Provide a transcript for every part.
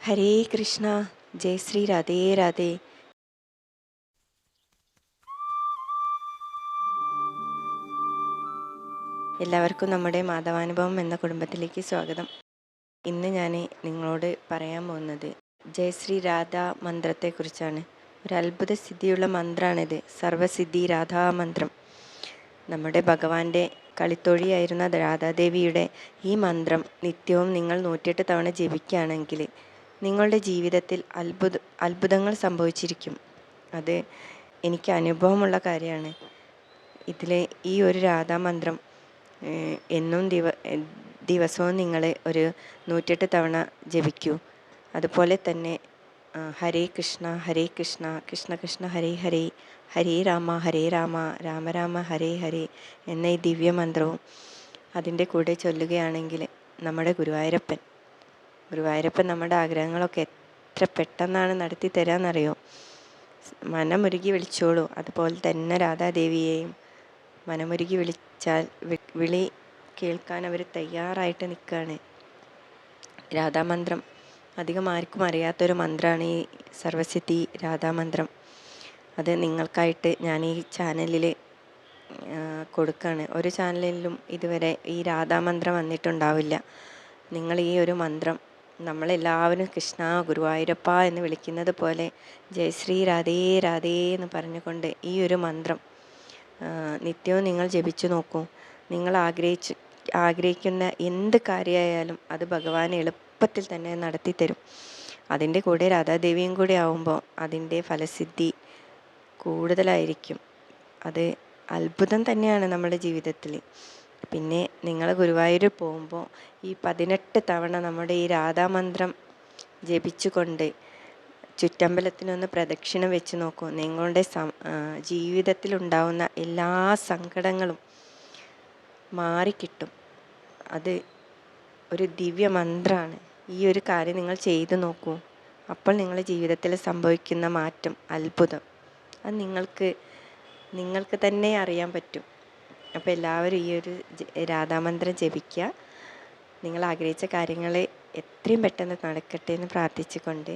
ഹരേ കൃഷ്ണ. ജയ് ശ്രീ രാധേ രാധേ. എല്ലാവർക്കും നമ്മുടെ മാധവാനുഭവം എന്ന കുടുംബത്തിലേക്ക് സ്വാഗതം. ഇന്ന് ഞാൻ നിങ്ങളോട് പറയാൻ പോകുന്നത് ജയശ്രീ രാധാ മന്ത്രത്തെക്കുറിച്ചാണ്. ഒരു അത്ഭുത സിദ്ധിയുള്ള മന്ത്രമാണിത്, സർവസിദ്ധി രാധാ മന്ത്രം. നമ്മുടെ ഭഗവാന്റെ കളിത്തൊഴിയായിരുന്ന രാധാദേവിയുടെ ഈ മന്ത്രം നിത്യവും നിങ്ങൾ 108 തവണ ജപിക്കുകയാണെങ്കിൽ നിങ്ങളുടെ ജീവിതത്തിൽ അത്ഭുതങ്ങൾ സംഭവിച്ചിരിക്കും. അത് എനിക്ക് അനുഭവമുള്ള കാര്യമാണ്. ഈ ഒരു രാധാമന്ത്രം എന്നും ദിവസവും നിങ്ങൾ ഒരു 108 തവണ ജപിക്കൂ. അതുപോലെ തന്നെ ഹരേ കൃഷ്ണ ഹരേ കൃഷ്ണ കൃഷ്ണ കൃഷ്ണ ഹരേ ഹരേ, ഹരേ രാമ രാമ രാമ ഹരേ ഹരേ എന്ന ഈ ദിവ്യമന്ത്രവും അതിൻ്റെ കൂടെ ചൊല്ലുകയാണെങ്കിൽ നമ്മുടെ ഗുരുവായൂരപ്പൻ നമ്മുടെ ആഗ്രഹങ്ങളൊക്കെ എത്ര പെട്ടെന്നാണ് നടത്തി തരാമെന്നറിയോ. മനമുരുകി വിളിച്ചോളൂ. അതുപോലെ തന്നെ രാധാദേവിയെയും മനമുരുകി വിളിച്ചാൽ വിളി കേൾക്കാൻ അവർ തയ്യാറായിട്ട് നിൽക്കുകയാണ്. രാധാമന്ത്രം അധികം ആർക്കും അറിയാത്തൊരു മന്ത്രമാണ് ഈ സർവസിദ്ധി രാധാമന്ത്രം. അത് നിങ്ങൾക്കായിട്ട് ഞാൻ ഈ ചാനലിൽ കൊടുക്കുകയാണ്. ഒരു ചാനലിലും ഇതുവരെ ഈ രാധാമന്ത്രം വന്നിട്ടുണ്ടാവില്ല. നിങ്ങൾ ഈ ഒരു മന്ത്രം നമ്മളെല്ലാവരും കൃഷ്ണ ഗുരുവായൂരപ്പ എന്ന് വിളിക്കുന്നത് പോലെ ജയശ്രീ രാധേ രാധേ എന്ന് പറഞ്ഞുകൊണ്ട് ഈ ഒരു മന്ത്രം നിത്യവും നിങ്ങൾ ജപിച്ചു നോക്കൂ. നിങ്ങൾ ആഗ്രഹിക്കുന്ന എന്ത് കാര്യമായാലും അത് ഭഗവാൻ എളുപ്പത്തിൽ തന്നെ നടത്തി തരും. അതിൻ്റെ കൂടെ രാധാദേവിയും കൂടെ ആവുമ്പോൾ അതിൻ്റെ ഫലസിദ്ധി കൂടുതലായിരിക്കും. അത് അത്ഭുതം തന്നെയാണ് നമ്മുടെ ജീവിതത്തിൽ. പിന്നെ നിങ്ങൾ ഗുരുവായൂർ പോകുമ്പോൾ ഈ 18 തവണ നമ്മുടെ ഈ രാധാമന്ത്രം ജപിച്ചുകൊണ്ട് ചുറ്റമ്പലത്തിനൊന്ന് പ്രദക്ഷിണം വെച്ച് നോക്കൂ. നിങ്ങളുടെ ജീവിതത്തിലുണ്ടാവുന്ന എല്ലാ സങ്കടങ്ങളും മാറിക്കിട്ടും. അത് ഒരു ദിവ്യ മന്ത്രമാണ്. ഈ ഒരു കാര്യം നിങ്ങൾ ചെയ്തു നോക്കൂ. അപ്പോൾ നിങ്ങളുടെ ജീവിതത്തിൽ സംഭവിക്കുന്ന മാറ്റം, അത്ഭുതം അത് നിങ്ങൾക്ക് തന്നെ അറിയാൻ പറ്റും. അപ്പോൾ എല്ലാവരും ഈ ഒരു രാധാമന്ത്രം ജപിക്കുക. നിങ്ങൾ ആഗ്രഹിച്ച കാര്യങ്ങൾ എത്രയും പെട്ടെന്ന് നടക്കട്ടെ എന്ന് പ്രാർത്ഥിച്ചുകൊണ്ട്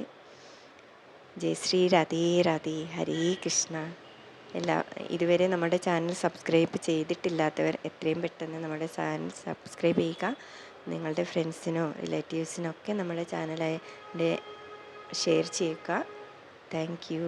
ജയശ്രീ രാധേ രാധേ, ഹരേ കൃഷ്ണ. ഇതുവരെ നമ്മുടെ ചാനൽ സബ്സ്ക്രൈബ് ചെയ്തിട്ടില്ലാത്തവർ എത്രയും പെട്ടെന്ന് നമ്മുടെ ചാനൽ സബ്സ്ക്രൈബ് ചെയ്യുക. നിങ്ങളുടെ ഫ്രണ്ട്സിനോ റിലേറ്റീവ്സിനോ ഒക്കെ നമ്മുടെ ചാനലിൻ്റെ ഷെയർ ചെയ്യുക. Thank you.